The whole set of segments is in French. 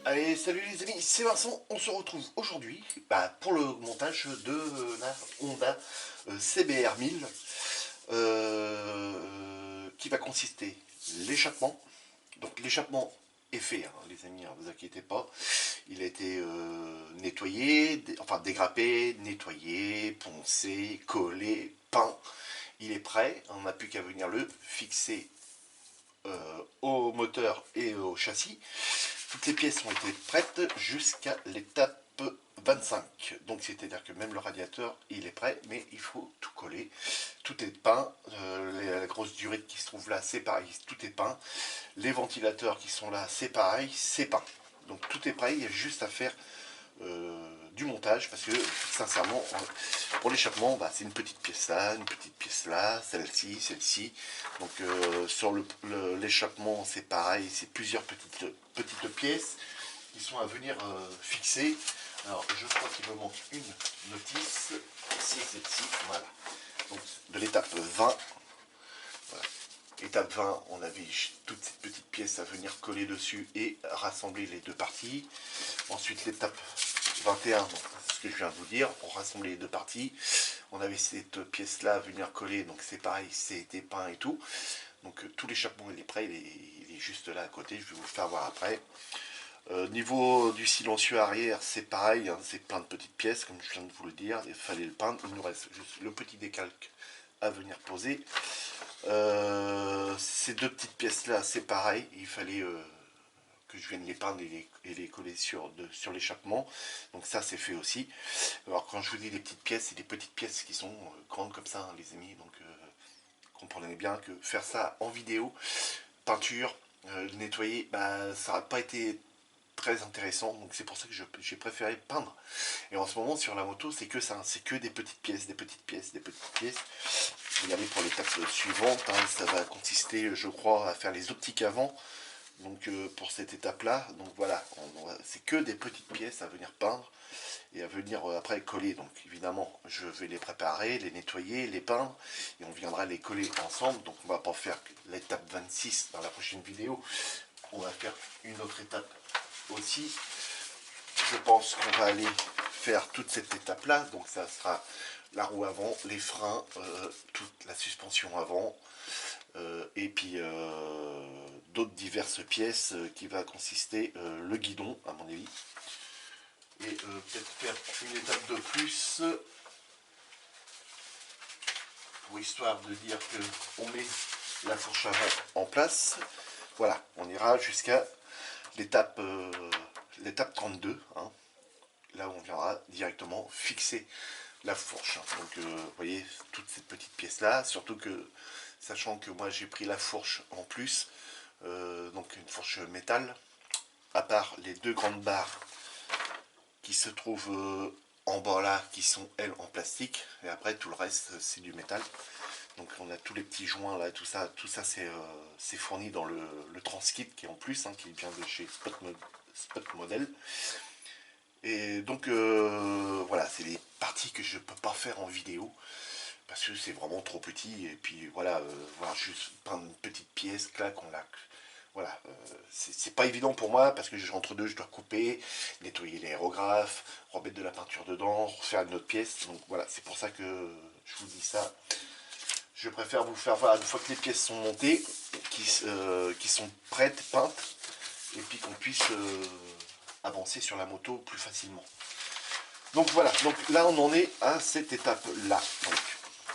Allez, salut les amis, c'est Vincent, on se retrouve aujourd'hui pour le montage de la Honda CBR 1000 qui va consister l'échappement. Donc l'échappement est fait, hein, les amis, ne vous inquiétez pas. Il a été nettoyé, enfin dégrappé, nettoyé, poncé, collé, peint. Il est prêt, on n'a plus qu'à venir le fixer au moteur et au châssis. Toutes les pièces ont été prêtes jusqu'à l'étape 25. Donc c'est-à-dire que même le radiateur, il est prêt, mais il faut tout coller. Tout est peint. La grosse durite qui se trouve là, c'est pareil, tout est peint. Les ventilateurs qui sont là, c'est pareil, c'est peint. Donc tout est prêt, il y a juste à faire du montage, parce que sincèrement, pour l'échappement, c'est une petite pièce là, celle-ci. Donc sur l'échappement, c'est pareil, c'est plusieurs petites pièces qui sont à venir fixer. Alors je crois qu'il me manque une notice, c'est celle-ci, voilà. Donc de l'étape 20. Voilà. Étape 20, on avait toutes ces petites pièces à venir coller dessus et rassembler les deux parties. Ensuite l'étape 21, donc ce que je viens de vous dire, pour rassembler les deux parties. On avait cette pièce là à venir coller, donc c'est pareil, c'était peint et tout. Donc tout l'échappement il est prêt, il est juste là à côté, je vais vous le faire voir après. Niveau du silencieux arrière, c'est pareil, hein, c'est plein de petites pièces, comme je viens de vous le dire, il fallait le peindre, il nous reste juste le petit décalque à venir poser. Ces deux petites pièces là, c'est pareil, il fallait que je vienne les peindre et les coller sur l'échappement. Donc ça c'est fait aussi. Alors quand je vous dis les petites pièces, c'est des petites pièces qui sont grandes comme ça, hein, les amis. Donc comprenez bien que faire ça en vidéo, peinture, nettoyer, ça n'aurait pas été très intéressant. Donc c'est pour ça que j'ai préféré peindre. Et en ce moment sur la moto, c'est que ça, c'est que des petites pièces, des petites pièces, des petites pièces. Regardez pour l'étape suivante, hein, ça va consister, je crois, à faire les optiques avant. Donc pour cette étape là, donc voilà, c'est que des petites pièces à venir peindre et à venir après coller. Donc évidemment je vais les préparer, les nettoyer, les peindre et on viendra les coller ensemble. Donc on va pas faire l'étape 26 dans la prochaine vidéo, on va faire une autre étape aussi. Je pense qu'on va aller faire toute cette étape là, donc ça sera la roue avant, les freins, toute la suspension avant, et puis d'autres diverses pièces qui va consister le guidon à mon avis, et peut-être faire une étape de plus pour histoire de dire que on met la fourche avant en place. Voilà, on ira jusqu'à l'étape 32, hein, là où on viendra directement fixer la fourche. Donc vous voyez toutes ces petites pièces là, surtout que sachant que moi j'ai pris la fourche en plus, donc une fourche métal, à part les deux grandes barres qui se trouvent en bas là, qui sont elles en plastique, et après tout le reste c'est du métal. Donc on a tous les petits joints là, tout ça c'est fourni dans le transkit qui est en plus, hein, qui vient de chez Spot Model. Et donc voilà, c'est des parties que je peux pas faire en vidéo parce que c'est vraiment trop petit. Et puis voilà, voir juste peindre une petite pièce, clac, on la... Voilà, c'est pas évident pour moi parce que entre deux, je dois couper, nettoyer l'aérographe, remettre de la peinture dedans, refaire une autre pièce. Donc voilà, c'est pour ça que je vous dis ça. Je préfère vous faire voir une fois que les pièces sont montées, qui sont prêtes, peintes, et puis qu'on puisse avancer sur la moto plus facilement. Donc voilà, donc là on en est à cette étape là. Donc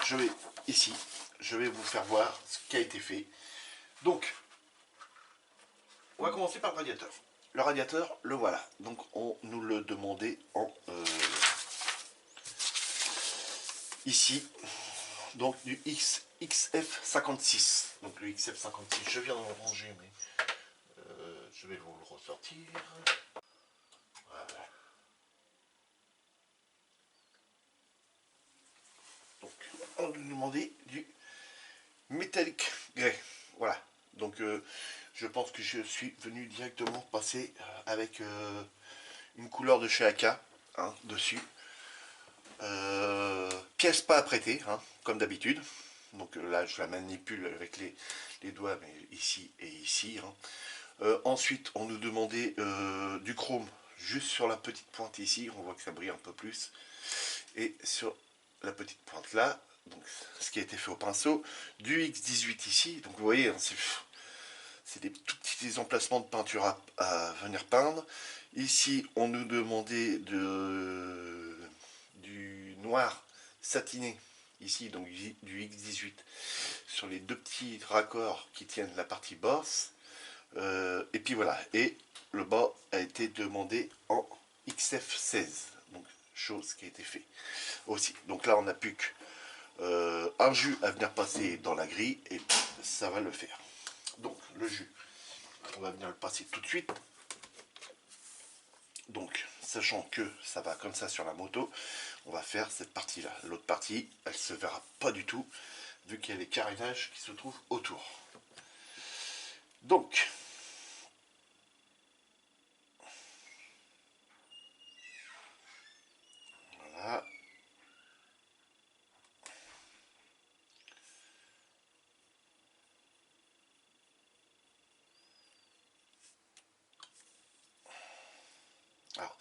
je vais ici, je vais vous faire voir ce qui a été fait. Donc on va commencer par le radiateur. Le radiateur, le voilà. Donc on nous le demandait en ici. Donc du XF56. Donc le XF56, je viens de le ranger, mais je vais vous le ressortir. Voilà. Donc on nous demandait du métallique grey. Voilà. Donc je pense que je suis venu directement passer avec une couleur de chez AK, hein, dessus. pièce pas à prêter, hein, comme d'habitude. Donc là, je la manipule avec les doigts, mais ici et ici. Hein. Ensuite, on nous demandait du chrome juste sur la petite pointe ici. On voit que ça brille un peu plus. Et sur la petite pointe là, donc, ce qui a été fait au pinceau, du X18 ici. Donc vous voyez, hein, c'est des tout petits emplacements de peinture à venir peindre. Ici, on nous demandait du noir satiné, ici, donc du X18, sur les deux petits raccords qui tiennent la partie basse. Et puis voilà, et le bas a été demandé en XF16, donc chose qui a été fait aussi. Donc là, on n'a plus qu'un jus à venir passer dans la grille, et ça va le faire. Donc le jus, on va venir le passer tout de suite. Donc, sachant que ça va comme ça sur la moto, on va faire cette partie-là. L'autre partie, elle se verra pas du tout, vu qu'il y a les carénages qui se trouvent autour. Donc, voilà. Alors,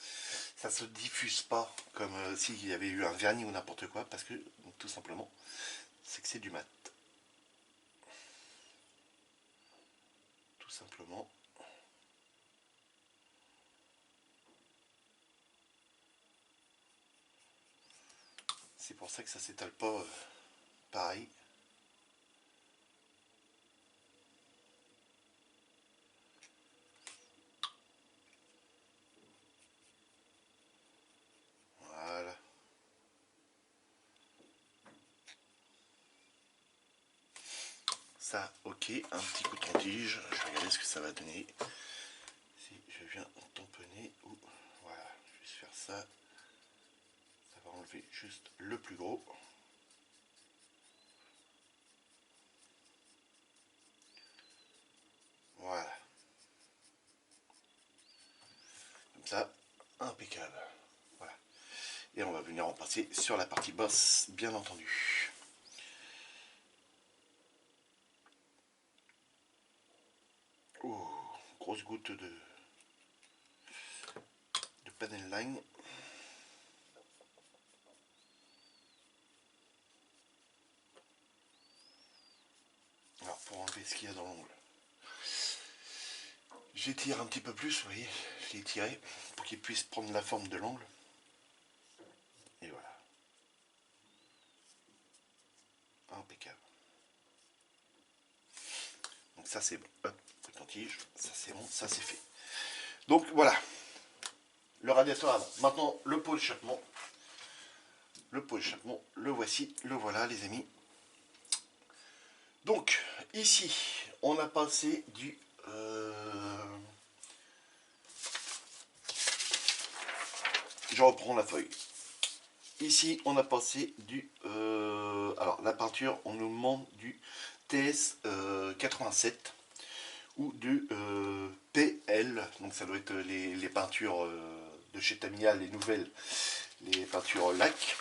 ça se diffuse pas comme s'il y avait eu un vernis ou n'importe quoi, parce que, tout simplement, c'est que c'est du mat. Tout simplement. C'est pour ça que ça s'étale pas pareil. Voilà. Ça, ok, un petit coton-tige. Je vais regarder ce que ça va donner. Si je viens tamponner, ou voilà, je vais juste faire ça. Ça va enlever juste le plus gros. Voilà. Comme ça, impeccable. Voilà. Et on va venir en passer sur la partie basse, bien entendu. Oh, grosse goutte de panel line. Alors, pour enlever ce qu'il y a dans l'ongle, j'étire un petit peu plus, vous voyez, je l'ai étiré pour qu'il puisse prendre la forme de l'ongle. Et voilà. Impeccable. Donc ça c'est bon. Hop, coton-tige, ça c'est bon, ça c'est fait. Donc voilà. Le radiateur avant. Maintenant, le pot d'échappement. Le pot d'échappement, le voici, le voilà les amis. Donc, ici, on a passé du... Je reprends la feuille. Ici, on a passé du... alors, la peinture, on nous demande du TS 87 ou du PL. Donc, ça doit être les peintures de chez Tamiya, les nouvelles, les peintures lac.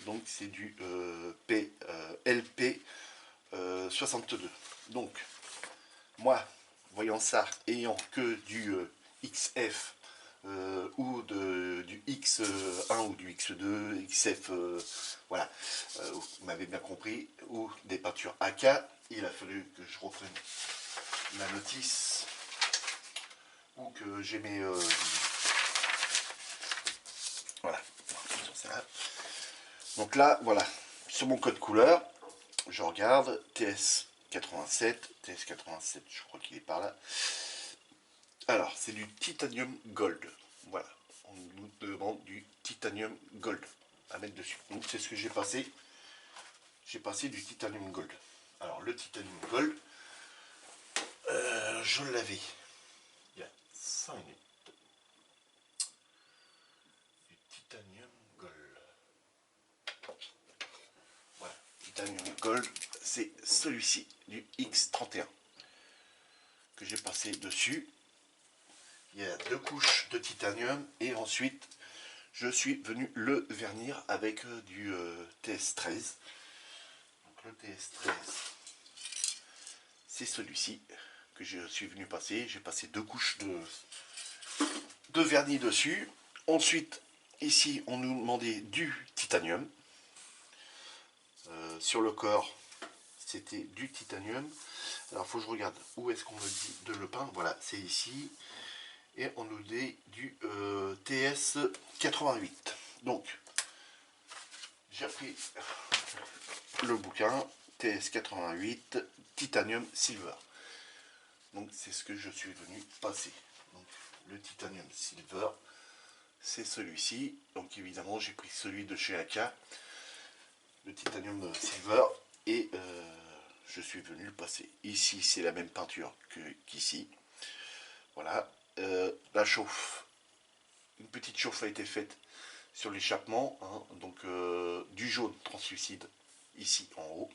Donc, c'est du LP 62. Donc, moi, voyant ça, ayant que du XF ou du X1 ou du X2, XF, voilà, vous m'avez bien compris, ou des peintures AK, il a fallu que je reprenne ma notice ou que j'ai mes... voilà, donc là, voilà, sur mon code couleur, je regarde TS 87, TS 87, je crois qu'il est par là. Alors, c'est du titanium gold. Voilà, on nous demande du titanium gold à mettre dessus. Donc, c'est ce que j'ai passé. J'ai passé du titanium gold. Alors, le titanium gold, je l'avais il y a 5 minutes. Du titanium gold. Voilà, titanium gold, c'est celui-ci, du X31, que j'ai passé dessus. Il y a 2 couches de titanium et ensuite je suis venu le vernir avec du TS13. Donc le TS13, c'est celui-ci que je suis venu passer. J'ai passé 2 couches de vernis dessus. Ensuite, ici, on nous demandait du titanium. Sur le corps, c'était du titanium. Alors, il faut que je regarde où est-ce qu'on me dit de le peindre. Voilà, c'est ici. Et on nous dit du TS 88. Donc, j'ai repris le bouquin TS 88 Titanium Silver. Donc, c'est ce que je suis venu passer. Donc, le Titanium Silver, c'est celui-ci. Donc, évidemment, j'ai pris celui de chez AK, le Titanium Silver, et je suis venu le passer. Ici, c'est la même peinture qu'ici. Voilà. La chauffe, une petite chauffe a été faite sur l'échappement, hein, donc du jaune translucide ici en haut.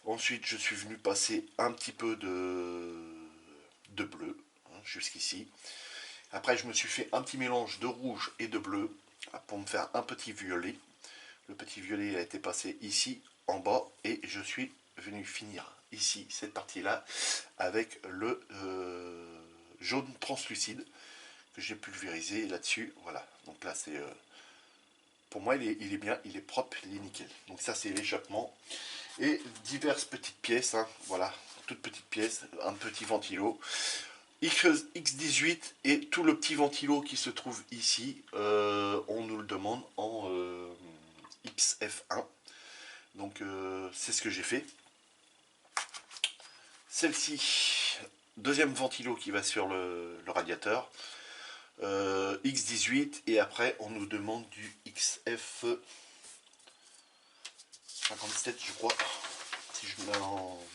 Ensuite, je suis venu passer un petit peu de bleu, hein, jusqu'ici. Après, je me suis fait un petit mélange de rouge et de bleu pour me faire un petit violet. Le petit violet a été passé ici en bas et je suis venu finir ici cette partie-là avec le jaune translucide que j'ai pulvérisé là-dessus. Voilà, donc là c'est pour moi il est bien, il est propre, il est nickel. Donc ça c'est l'échappement et diverses petites pièces, hein, voilà, toutes petites pièces, un petit ventilo X18 et tout le petit ventilo qui se trouve ici, on nous le demande en XF1. Donc c'est ce que j'ai fait. Celle-ci, deuxième ventilo qui va sur le radiateur, X18, et après on nous demande du XF57 je crois, si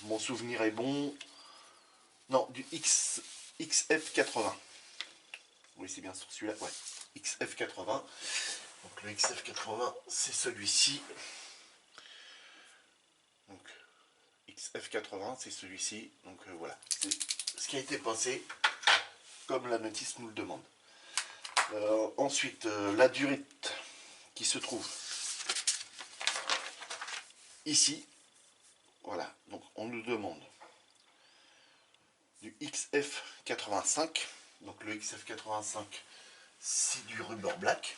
mon souvenir est bon. Non, du XF80. Oui, c'est bien sur celui-là, ouais. XF80. Donc le XF80, c'est celui-ci. Donc XF80, c'est celui-ci. Donc voilà, c'est ce qui a été pensé comme la notice nous le demande. Ensuite, la durite qui se trouve ici. Voilà, donc on nous demande du XF85. Donc le XF85, c'est du rubber black.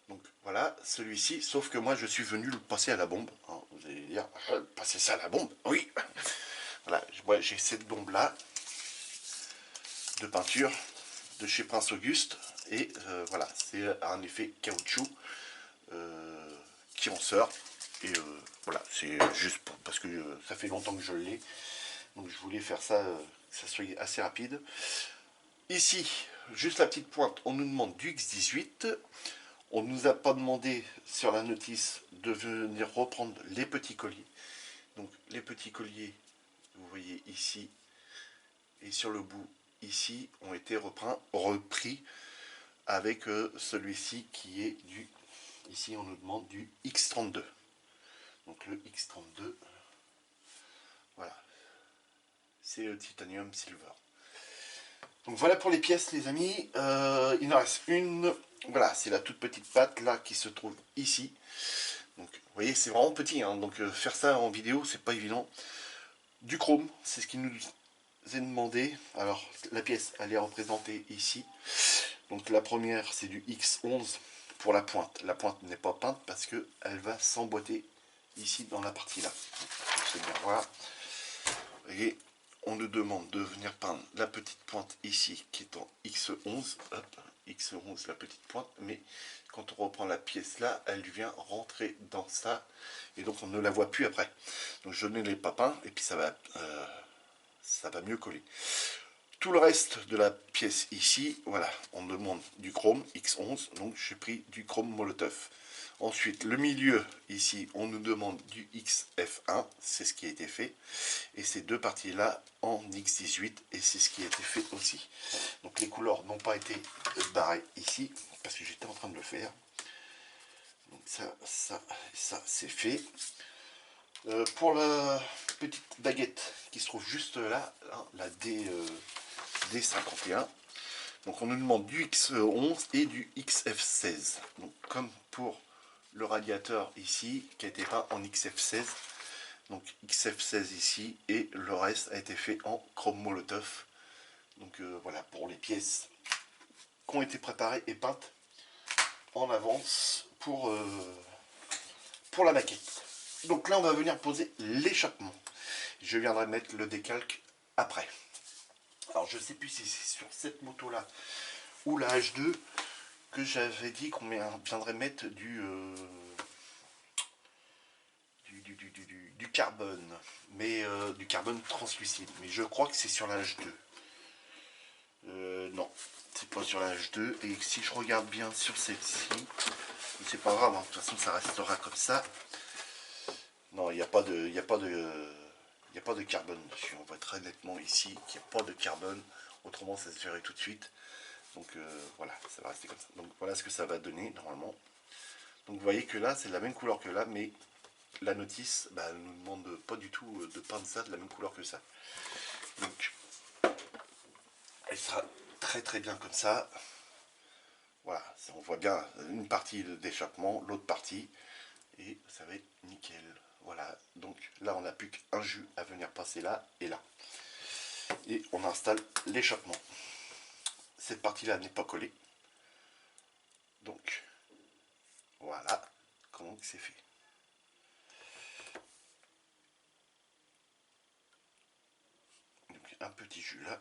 Donc voilà, celui-ci, sauf que moi je suis venu le passer à la bombe. Hein, vous allez dire, passer ça à la bombe? Oui. Voilà, moi j'ai cette bombe là de peinture de chez Prince Auguste, et voilà, c'est un effet caoutchouc qui en sort, et voilà, c'est juste parce que ça fait longtemps que je l'ai, donc je voulais faire ça, que ça soit assez rapide. Ici, juste la petite pointe, on nous demande du X18. On ne nous a pas demandé sur la notice de venir reprendre les petits colliers. Donc les petits colliers, vous voyez ici, et sur le bout ici, ont été repris avec celui-ci qui est du, ici on nous demande du X32. Donc le X32, voilà, c'est le titanium silver. Donc voilà pour les pièces les amis, il en reste une, voilà, c'est la toute petite patte là qui se trouve ici. Donc vous voyez c'est vraiment petit, hein, donc faire ça en vidéo c'est pas évident. Du chrome, c'est ce qui nous est demandé. Alors la pièce elle est représentée ici. Donc la première c'est du X11 pour la pointe. La pointe n'est pas peinte parce que elle va s'emboîter ici dans la partie là. C'est bien voir. Vous voyez, on nous demande de venir peindre la petite pointe ici qui est en X11. Hop, X11 la petite pointe, mais quand on reprend la pièce là, elle vient rentrer dans ça et donc on ne la voit plus après. Donc je ne l'ai pas peint et puis ça va mieux coller. Tout le reste de la pièce ici, voilà, on demande du chrome X11, donc j'ai pris du chrome Molotov. Ensuite, le milieu, ici, on nous demande du XF1, c'est ce qui a été fait. Et ces deux parties-là en X18, et c'est ce qui a été fait aussi. Donc les couleurs n'ont pas été barrées ici, parce que j'étais en train de le faire. Donc ça, c'est fait. Pour la petite baguette qui se trouve juste là, hein, la D51, Donc on nous demande du X11 et du XF16. Donc comme pour le radiateur ici, qui a été peint en XF16. Donc XF16 ici, et le reste a été fait en chrome molotov. Donc voilà, pour les pièces qui ont été préparées et peintes en avance pour la maquette. Donc là on va venir poser l'échappement. Je viendrai mettre le décalque après. Alors je ne sais plus si c'est sur cette moto là ou la H2 que j'avais dit qu'on viendrait mettre du carbone, mais du carbone translucide. Mais je crois que c'est sur la H2. Non, c'est pas sur la H2. Et si je regarde bien sur celle-ci, c'est pas grave, hein, de toute façon ça restera comme ça. Non, il n'y a pas de, carbone dessus. On voit très nettement ici qu'il n'y a pas de carbone. Autrement, ça se verrait tout de suite. Donc voilà, ça va rester comme ça. Donc voilà ce que ça va donner normalement. Donc vous voyez que là, c'est la même couleur que là, mais la notice ne nous demande pas du tout de peindre ça de la même couleur que ça. Donc elle sera très très bien comme ça. Voilà, on voit bien une partie d'échappement, l'autre partie, et ça va être nickel. Voilà, donc là on n'a plus qu'un jus à venir passer là et là. Et on installe l'échappement. Cette partie-là n'est pas collée. Donc voilà comment c'est fait. Donc un petit jus là.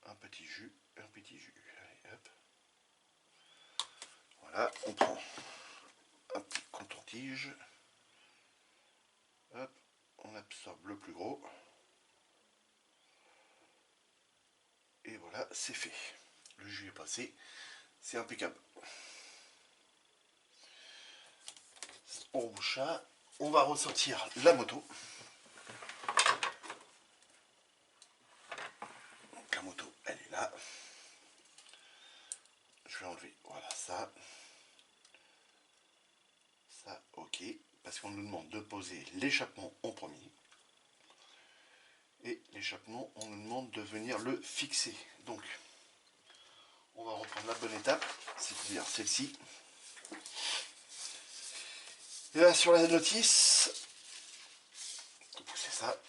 Un petit jus, un petit jus. Allez, hop. Voilà, on prend un petit contour-tige. Hop, on absorbe le plus gros. Et voilà, c'est fait. Le jus est passé, c'est impeccable. On rebouche ça. On va ressortir la moto. Donc la moto, elle est là. Je vais enlever, voilà ça. Ça, ok. Parce qu'on nous demande de poser l'échappement en premier. Et l'échappement, on nous demande de venir le fixer. Donc, on va reprendre la bonne étape, c'est-à-dire celle-ci. Et là, sur la notice, pousser ça,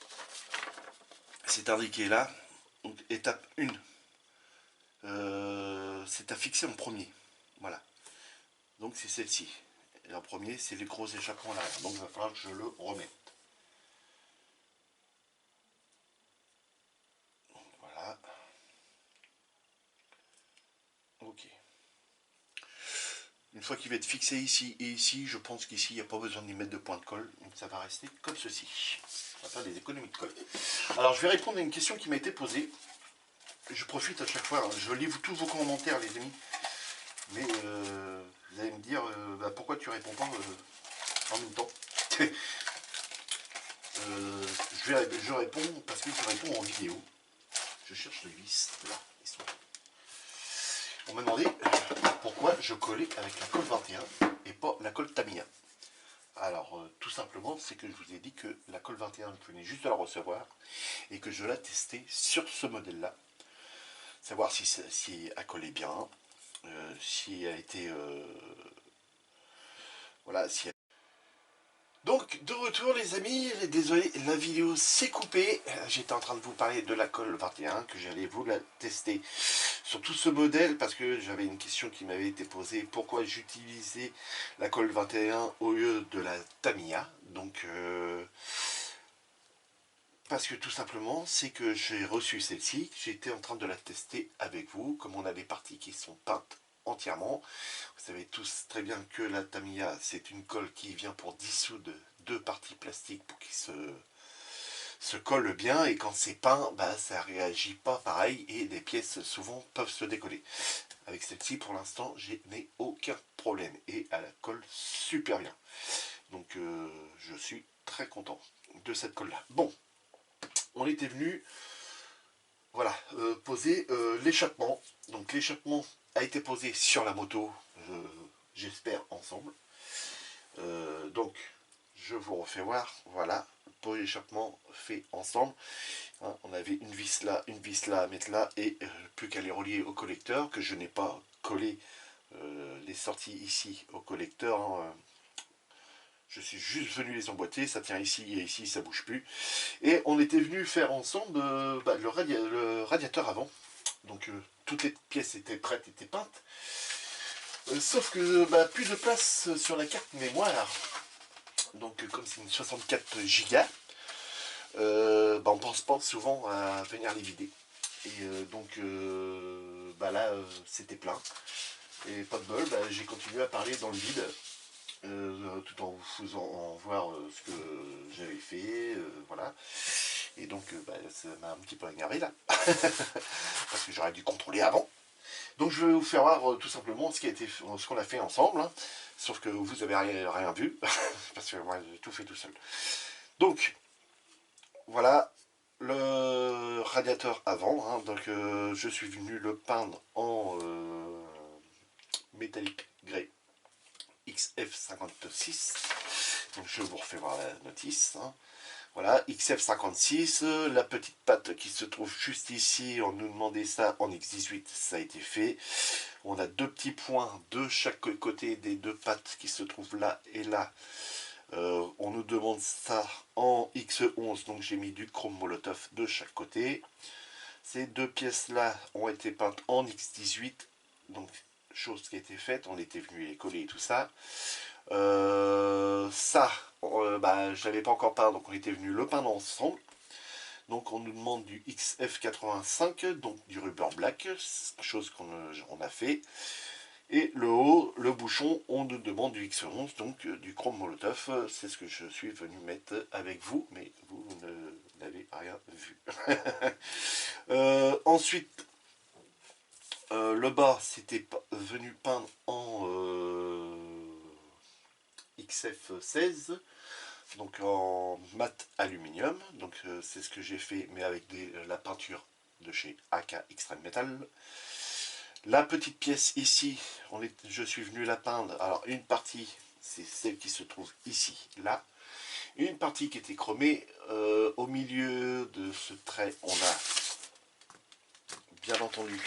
c'est indiqué là. Donc, étape 1, c'est à fixer en premier. Voilà. Donc, c'est celle-ci. Et en premier, c'est les gros échappements là. Donc, il va falloir que je le remette. Donc, voilà. Ok. Une fois qu'il va être fixé ici et ici, je pense qu'ici, il n'y a pas besoin d'y mettre de point de colle. Donc ça va rester comme ceci. On va faire des économies de colle. Alors, je vais répondre à une question qui m'a été posée. Je profite à chaque fois. Je lis tous vos commentaires, les amis. Mais vous allez me dire, pourquoi tu réponds pas en même temps. Je réponds parce que je réponds en vidéo. Je cherche les vis. Là, ils sont là. On m'a demandé pourquoi je collais avec la colle 21 et pas la colle Tamiya. Alors, tout simplement, c'est que je vous ai dit que la colle 21, je venais juste de la recevoir et que je la testais sur ce modèle-là. Savoir si elle collait bien, si elle a été... voilà, si elle... Donc, de retour les amis, désolé, la vidéo s'est coupée. J'étais en train de vous parler de la colle 21, que j'allais vous la tester sur tout ce modèle, parce que j'avais une question qui m'avait été posée, pourquoi j'utilisais la colle 21 au lieu de la Tamiya. Donc, parce que tout simplement, c'est que j'ai reçu celle-ci, j'étais en train de la tester avec vous, comme on a des parties qui sont peintes entièrement. Vous savez tous très bien que la Tamiya, c'est une colle qui vient pour dissoudre deux parties plastiques pour qu'ils se collent bien, et quand c'est peint, ça réagit pas pareil et des pièces souvent peuvent se décoller. Avec celle-ci, pour l'instant, je n'ai aucun problème et elle colle super bien. Donc je suis très content de cette colle là. Bon, on était venu voilà, poser l'échappement. Donc l'échappement a été posé sur la moto, j'espère ensemble. Donc je vous refais voir, voilà, pot d'échappement fait ensemble. Hein, on avait une vis là à mettre là, et plus qu'à les relier au collecteur, que je n'ai pas collé les sorties ici au collecteur. Hein, je suis juste venu les emboîter, ça tient ici et ici, ça bouge plus. Et on était venu faire ensemble le radiateur avant. Donc toutes les pièces étaient prêtes, étaient peintes. Sauf que plus de place sur la carte mémoire. Donc comme c'est une 64 Go, on pense pas souvent à venir les vider. Et là c'était plein. Et pas de bol, j'ai continué à parler dans le vide. Tout en vous faisant voir ce que j'avais fait, voilà. Et donc ça m'a un petit peu énervé là, parce que j'aurais dû contrôler avant. Donc je vais vous faire voir tout simplement ce qu'on a fait ensemble, hein. Sauf que vous avez rien vu, parce que moi j'ai tout fait tout seul. Donc voilà le radiateur avant, hein. Donc je suis venu le peindre en métallique grey XF56. Donc je vous refais voir la notice, hein. Voilà, XF56, la petite patte qui se trouve juste ici, on nous demandait ça en X18, ça a été fait. On a deux petits points de chaque côté des deux pattes qui se trouvent là et là. On nous demande ça en X11, donc j'ai mis du chrome molotov de chaque côté. Ces deux pièces là ont été peintes en X18, donc chose qui a été faite, on était venu les coller et tout ça. Je l'avais pas encore peint, donc on était venu le peindre ensemble. Donc on nous demande du XF85, donc du rubber black, chose qu'on a fait. Et le haut, le bouchon, on nous demande du X11, donc du chrome molotov. C'est ce que je suis venu mettre avec vous, mais vous n'avez rien vu. Ensuite, le bas, c'était venu peindre en XF16, donc en mat aluminium. Donc c'est ce que j'ai fait, mais avec la peinture de chez AK Extreme Metal. La petite pièce ici, je suis venu la peindre. Alors une partie, c'est celle qui se trouve ici, là. Une partie qui était chromée. Au milieu de ce trait, on a bien entendu,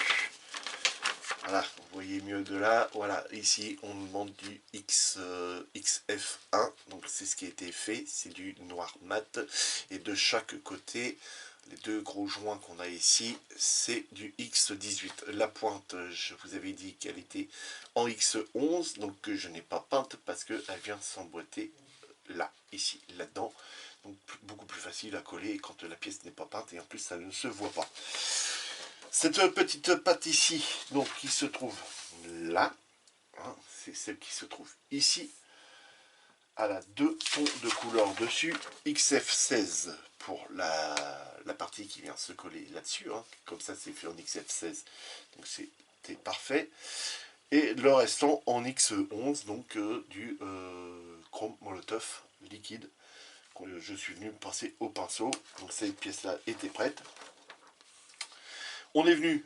voilà, vous voyez mieux de là. Voilà, ici on nous demande du XF1, donc c'est ce qui a été fait, c'est du noir mat. Et de chaque côté, les deux gros joints qu'on a ici, c'est du X18. La pointe, je vous avais dit qu'elle était en X11, donc que je n'ai pas peinte parce qu'elle vient s'emboîter là, ici, là-dedans. Donc beaucoup plus facile à coller quand la pièce n'est pas peinte, et en plus ça ne se voit pas. Cette petite patte ici, donc qui se trouve là, hein, c'est celle qui se trouve ici. Elle a deux tons de couleur dessus, XF16 pour la partie qui vient se coller là-dessus, hein. Comme ça c'est fait en XF16, donc c'était parfait. Et le restant en X11, donc du chrome molotov liquide, que je suis venu passer au pinceau. Donc cette pièce-là était prête. On est venu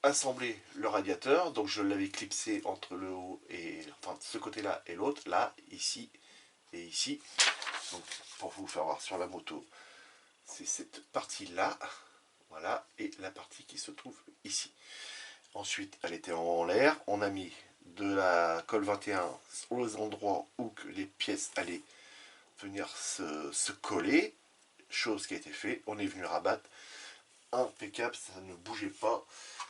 assembler le radiateur, donc je l'avais clipsé entre le haut et, enfin, ce côté-là et l'autre, là, ici et ici. Donc pour vous faire voir sur la moto, c'est cette partie-là, voilà, et la partie qui se trouve ici. Ensuite, elle était en l'air, on a mis de la colle 21 aux endroits où que les pièces allaient venir se coller, chose qui a été faite. On est venu rabattre, impeccable, ça ne bougeait pas,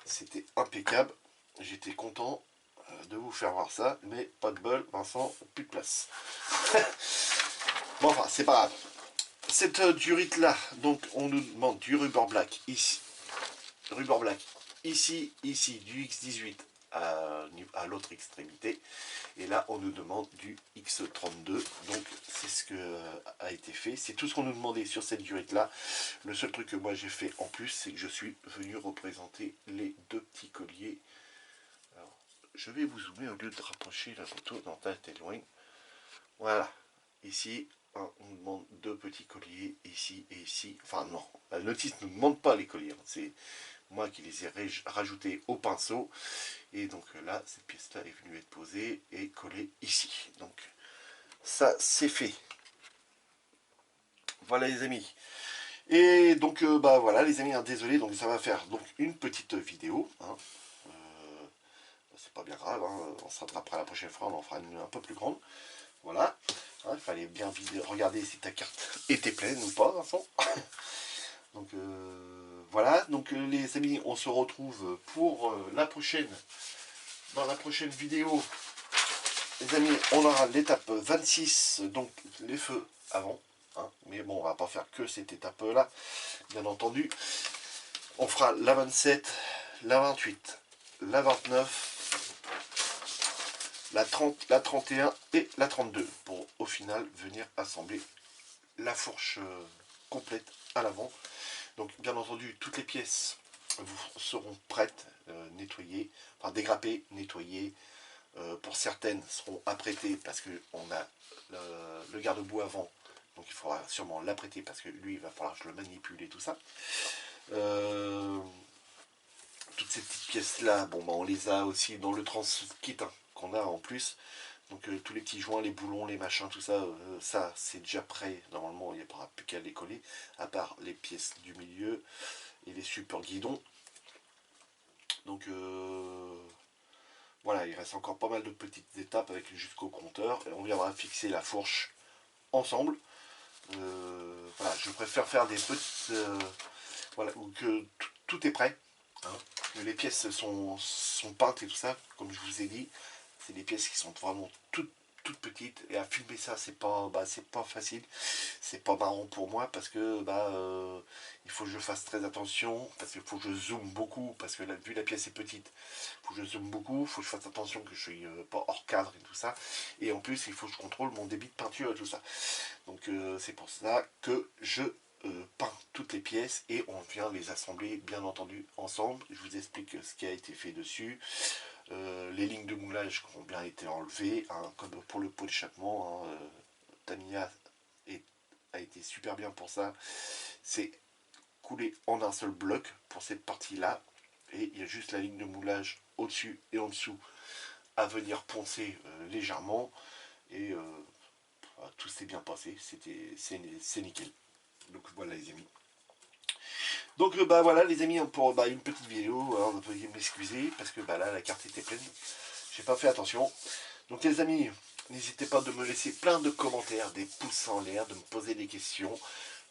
c'était impeccable. J'étais content de vous faire voir ça, mais pas de bol, Vincent, plus de place. Bon, enfin, c'est pas grave. Cette durite là, donc on nous demande du rubber black ici, rubber black ici, ici, du X18 à l'autre extrémité, et là on nous demande du X32, donc c'est ce que a été fait, c'est tout ce qu'on nous demandait sur cette durite là. Le seul truc que moi j'ai fait en plus, c'est que je suis venu représenter les deux petits colliers. Alors je vais vous zoomer au lieu de rapprocher la photo dans ta tête loin. Voilà, ici on nous demande deux petits colliers ici et ici, enfin non, la notice ne nous demande pas les colliers, c'est moi qui les ai rajoutés au pinceau. Et donc là, cette pièce-là est venue être posée et collée ici. Donc ça, c'est fait. Voilà les amis. Et donc bah voilà les amis, hein, désolé, donc ça va faire donc une petite vidéo. Hein. C'est pas bien grave, hein, on se rattrapera la prochaine fois, on en fera une un peu plus grande. Voilà. Hein, il fallait bien regarder si ta carte était pleine ou pas, Vincent. Donc voilà, donc les amis, on se retrouve pour la prochaine. Dans la prochaine vidéo, les amis, on aura l'étape 26, donc les feux avant. Hein. Mais bon, on va pas faire que cette étape-là, bien entendu. On fera la 27, la 28, la 29, la 30, la 31 et la 32. Pour au final venir assembler la fourche complète à l'avant. Donc bien entendu, toutes les pièces vous seront prêtes, nettoyées, enfin dégrappées, nettoyées. Pour certaines seront apprêtées parce qu'on a le garde-boue avant, donc il faudra sûrement l'apprêter parce que lui il va falloir que je le manipule et tout ça. Toutes ces petites pièces là, bon bah on les a aussi dans le trans-kit hein, qu'on a en plus. Donc tous les petits joints, les boulons, les machins, tout ça, ça c'est déjà prêt. Normalement il n'y aura plus qu'à les coller, à part les pièces du milieu et les supports guidons. Donc voilà, il reste encore pas mal de petites étapes avec jusqu'au compteur. Et on viendra fixer la fourche ensemble. Voilà, je préfère faire des petites... voilà, où que tout est prêt. Hein, que les pièces sont peintes et tout ça, comme je vous ai dit. C'est des pièces qui sont vraiment toutes petites. Et à filmer ça, c'est pas facile. C'est pas marrant pour moi parce que il faut que je fasse très attention. Parce qu'il faut que je zoome beaucoup. Parce que vu la pièce est petite, il faut que je zoome beaucoup. Il faut que je fasse attention que je suis pas hors cadre et tout ça. Et en plus, il faut que je contrôle mon débit de peinture et tout ça. Donc c'est pour ça que je peins toutes les pièces et on vient les assembler bien entendu ensemble. Je vous explique ce qui a été fait dessus. Les lignes de moulage qui ont bien été enlevées, hein, comme pour le pot d'échappement. Hein, Tamiya a été super bien pour ça. C'est coulé en un seul bloc pour cette partie-là. Et il y a juste la ligne de moulage au-dessus et en dessous à venir poncer légèrement. Et tout s'est bien passé. C'est nickel. Donc voilà les amis. Donc bah voilà les amis, pour une petite vidéo, hein, vous pouvez m'excuser parce que là la carte était pleine. J'ai pas fait attention. Donc les amis, n'hésitez pas de me laisser plein de commentaires, des pouces en l'air, de me poser des questions.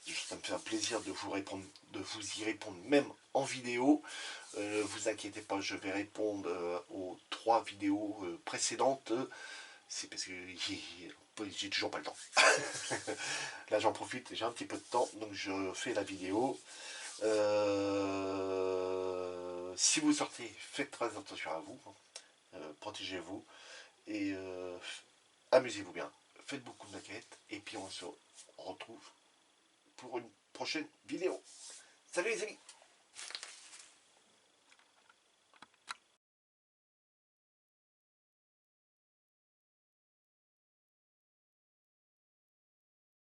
Ça me fait un plaisir de vous répondre, de vous y répondre même en vidéo. Vous inquiétez pas, je vais répondre aux 3 vidéos précédentes. C'est parce que j'ai toujours pas le temps. Là j'en profite, j'ai un petit peu de temps, donc je fais la vidéo. Si vous sortez, faites très attention à vous. Protégez-vous. Et amusez-vous bien. Faites beaucoup de maquettes. Et puis on se retrouve pour une prochaine vidéo. Salut les amis!